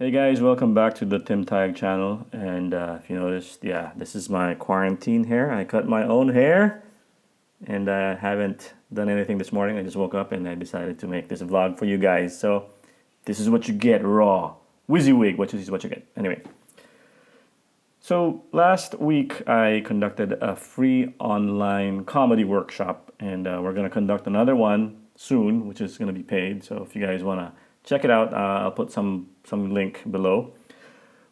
Hey guys, welcome back to the Tim Tag channel. And if you noticed, yeah, this is my quarantine hair. I cut my own hair and I haven't done anything this morning. I just woke up and I decided to make this vlog for you guys. So this is what you get raw. WYSIWYG, which is what you get. Anyway, so last week I conducted a free online comedy workshop and we're going to conduct another one soon, which is going to be paid. So if you guys want to check it out, I'll put some link below.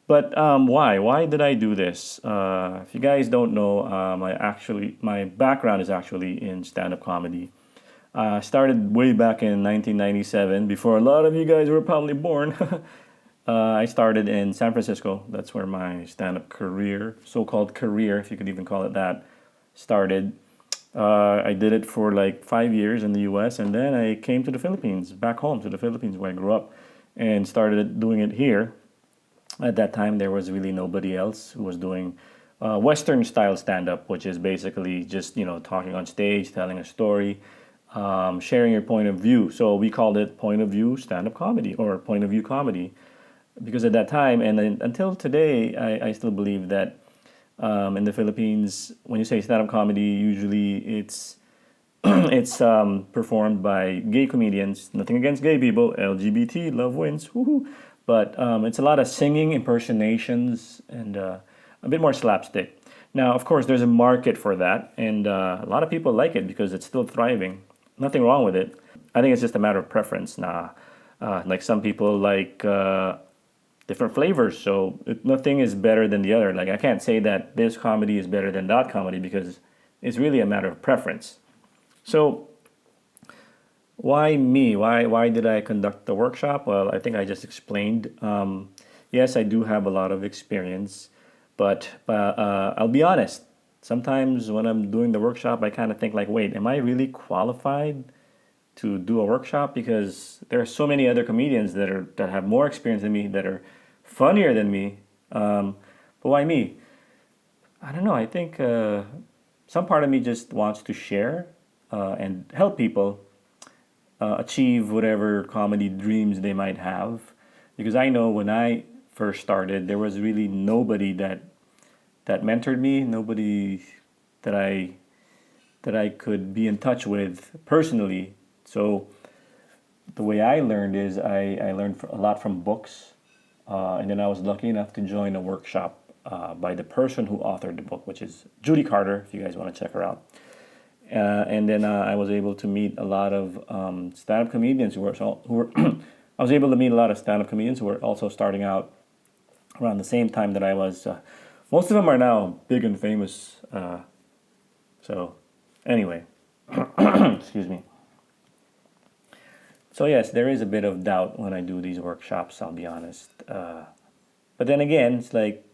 But why? Why did I do this? If you guys don't know, my background is actually in stand-up comedy. I started way back in 1997, before a lot of you guys were probably born. I started in San Francisco. That's where my stand-up career, so-called career, if you could even call it that, started. I did it for like 5 years in the U.S. and then I came to the Philippines, back home to the Philippines where I grew up, and started doing it here. At that time, there was really nobody else who was doing Western style stand up, which is basically just talking on stage, telling a story, sharing your point of view. So we called it point of view stand up comedy or point of view comedy, because at that time and then, until today, I still believe that in the Philippines, when you say stand up comedy, usually it's performed by gay comedians. Nothing against gay people. LGBT, love wins. Woohoo. But it's a lot of singing, impersonations, and a bit more slapstick. Now, of course, there's a market for that, and a lot of people like it because it's still thriving. Nothing wrong with it. I think it's just a matter of preference. Like some people like different flavors, so nothing is better than the other. Like I can't say that this comedy is better than that comedy because it's really a matter of preference. So why me? Why did I conduct the workshop? Well, I think I just explained. Yes, I do have a lot of experience, but I'll be honest. Sometimes when I'm doing the workshop, I kind of think like, wait, am I really qualified to do a workshop? Because there are so many other comedians that have more experience than me, that are funnier than me. But why me? I don't know. I think some part of me just wants to share and help people achieve whatever comedy dreams they might have. Because I know when I first started, there was really nobody that mentored me, nobody that I could be in touch with personally. So the way I learned is I learned a lot from books, and then I was lucky enough to join a workshop by the person who authored the book, which is Judy Carter, if you guys want to check her out. And then I was able to meet a lot of stand-up comedians who were I was able to meet a lot of stand-up comedians who were also starting out around the same time that I was. Most of them are now big and famous. So anyway, excuse me. So yes, there is a bit of doubt when I do these workshops, I'll be honest. But then again, it's like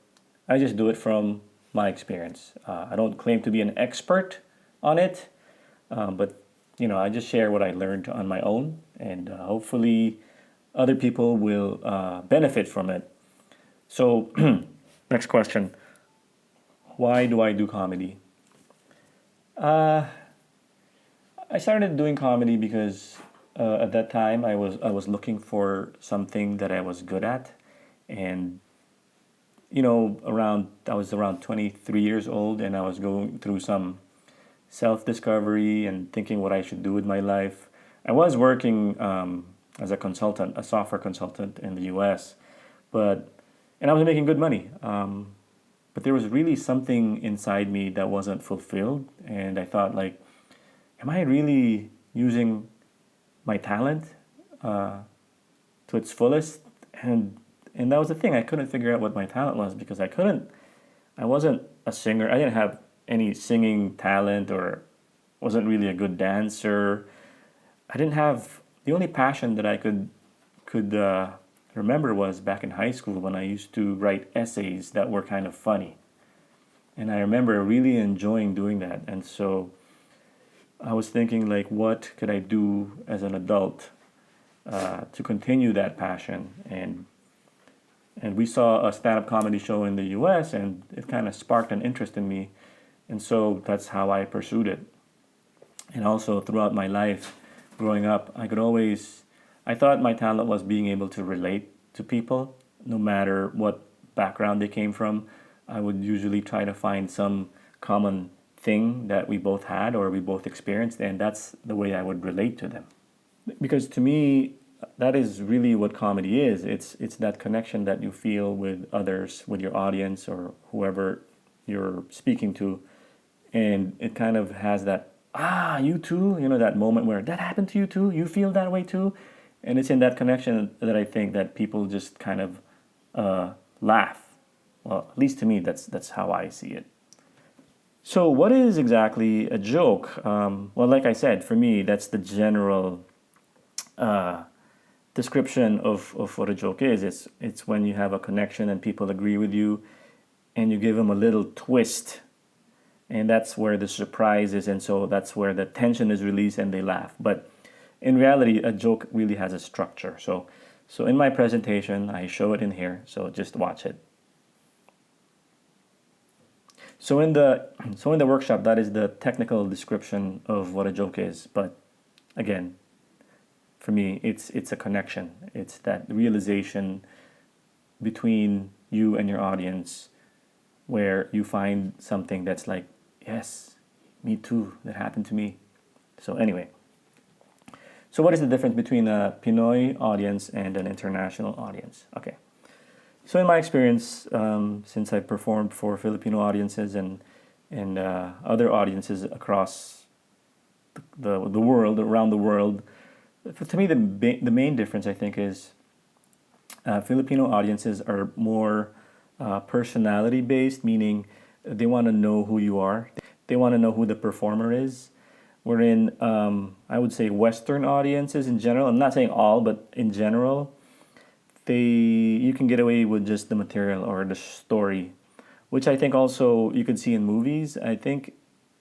I just do it from my experience. I don't claim to be an expert on it, but I just share what I learned on my own, and hopefully other people will benefit from it. So next question: why do I do comedy? I started doing comedy because at that time I was looking for something that I was good at, and I was around 23 years old, and I was going through some self-discovery and thinking what I should do with my life. I was working as a consultant, a software consultant in the U.S., and I was making good money. But there was really something inside me that wasn't fulfilled, and I thought, like, am I really using my talent to its fullest? And that was the thing. I couldn't figure out what my talent was because I wasn't a singer. I didn't have any singing talent, or wasn't really a good dancer. I didn't have the only passion that I could remember was back in high school when I used to write essays that were kind of funny. And I remember really enjoying doing that. And so I was thinking, like, what could I do as an adult to continue that passion? And we saw a stand-up comedy show in the U.S. and it kind of sparked an interest in me. And so that's how I pursued it. And also throughout my life, growing up, I thought my talent was being able to relate to people no matter what background they came from. I would usually try to find some common thing that we both had or we both experienced, and that's the way I would relate to them. Because to me, that is really what comedy is. It's that connection that you feel with others, with your audience or whoever you're speaking to, and it kind of has that you too, that moment where that happened to you too, you feel that way too, and it's in that connection that I think that people just kind of laugh. Well, at least to me, that's how I see it. So, what is exactly a joke? Well, like I said, for me, that's the general description of what a joke is. It's when you have a connection and people agree with you, and you give them a little twist, and that's where the surprise is, and so that's where the tension is released and they laugh. But in reality, a joke really has a structure. So in my presentation, I show it in here. So just watch it. So in the workshop, that is the technical description of what a joke is. But again, for me, it's a connection. It's that realization between you and your audience where you find something that's like, yes, me too, that happened to me. So anyway, so what is the difference between a Pinoy audience and an international audience? Okay. So in my experience, since I performed for Filipino audiences and other audiences across the world, around the world, to me the main difference I think is Filipino audiences are more personality based, meaning they want to know who you are. They want to know who the performer is. Wherein I would say Western audiences in general, I'm not saying all, but in general, you can get away with just the material or the story, which I think also you could see in movies. I think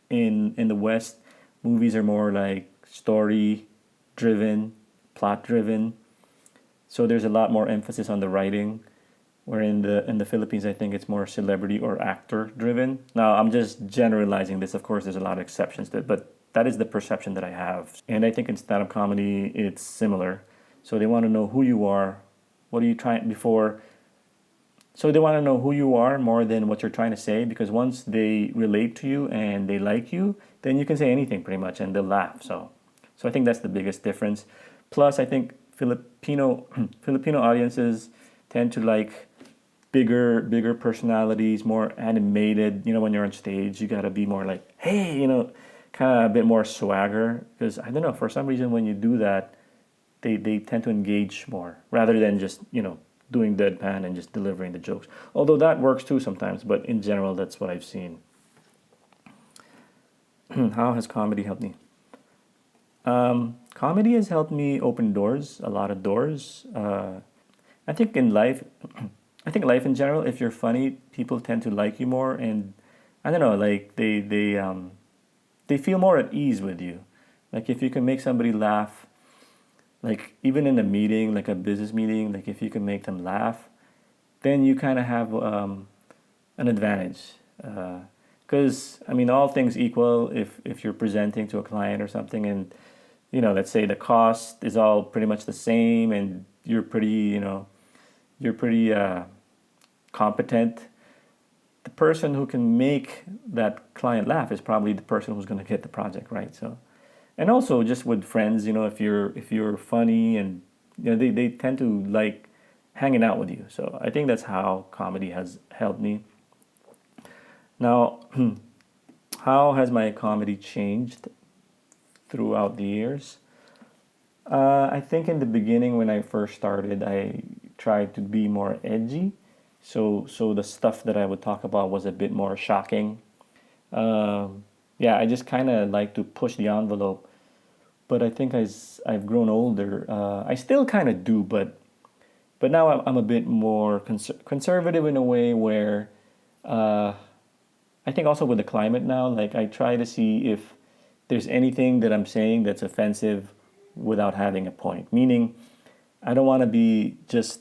in the West, movies are more like story driven, plot driven. So there's a lot more emphasis on the writing. Where in the Philippines, I think it's more celebrity or actor driven. Now I'm just generalizing this. Of course, there's a lot of exceptions to it, but that is the perception that I have. And I think in stand-up comedy, it's similar. So they want to know who you are. What are you trying before? So they want to know who you are more than what you're trying to say, because once they relate to you and they like you, then you can say anything pretty much and they'll laugh. So I think that's the biggest difference. Plus, I think Filipino audiences tend to like bigger personalities, more animated. When you're on stage, you gotta be more like, hey, kind of a bit more swagger. Because I don't know, for some reason, when you do that, they tend to engage more rather than just doing deadpan and just delivering the jokes. Although that works too sometimes, but in general, that's what I've seen. How has comedy helped me? Comedy has helped me open doors, a lot of doors. I think in life, I think life in general, if you're funny, people tend to like you more, and I don't know, like they feel more at ease with you. Like if you can make somebody laugh, like even in a meeting, like a business meeting, like if you can make them laugh, then you kind of have an advantage. Because I mean, all things equal, if you're presenting to a client or something, and let's say the cost is all pretty much the same, and you're pretty, competent. The person who can make that client laugh is probably the person who's going to get the project, right? So, and also just with friends, if you're funny, and they tend to like hanging out with you. So I think that's how comedy has helped me. Now, how has my comedy changed throughout the years? I think in the beginning when I first started, I tried to be more edgy. So the stuff that I would talk about was a bit more shocking. Yeah, I just kind of like to push the envelope. But I think as I've grown older, I still kind of do, but now I'm a bit more conservative in a way where I think also with the climate now, like I try to see if there's anything that I'm saying that's offensive without having a point. Meaning, I don't want to be just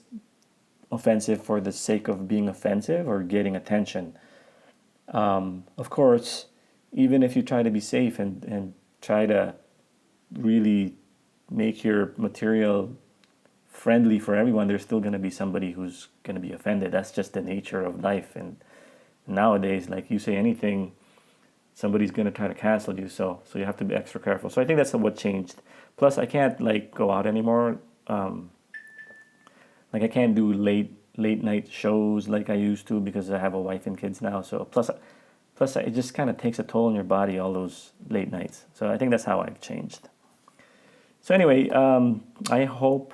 offensive for the sake of being offensive or getting attention. Of course, even if you try to be safe and try to really make your material friendly for everyone, there's still going to be somebody who's going to be offended. That's just the nature of life. And nowadays, like, you say anything, somebody's going to try to cancel you. So you have to be extra careful. So I think that's what changed. Plus, I can't like go out anymore. Like, I can't do late night shows like I used to because I have a wife and kids now. So plus it just kind of takes a toll on your body, all those late nights. So I think that's how I've changed. So anyway, uh, I hope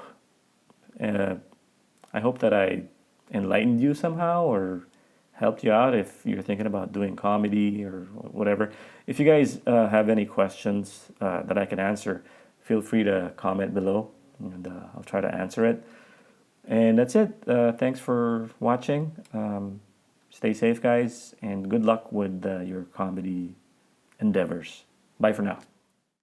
that I enlightened you somehow or helped you out if you're thinking about doing comedy or whatever. If you guys have any questions that I can answer, feel free to comment below, and I'll try to answer it. And that's it. Thanks for watching. Stay safe, guys, and good luck with your comedy endeavors. Bye for now.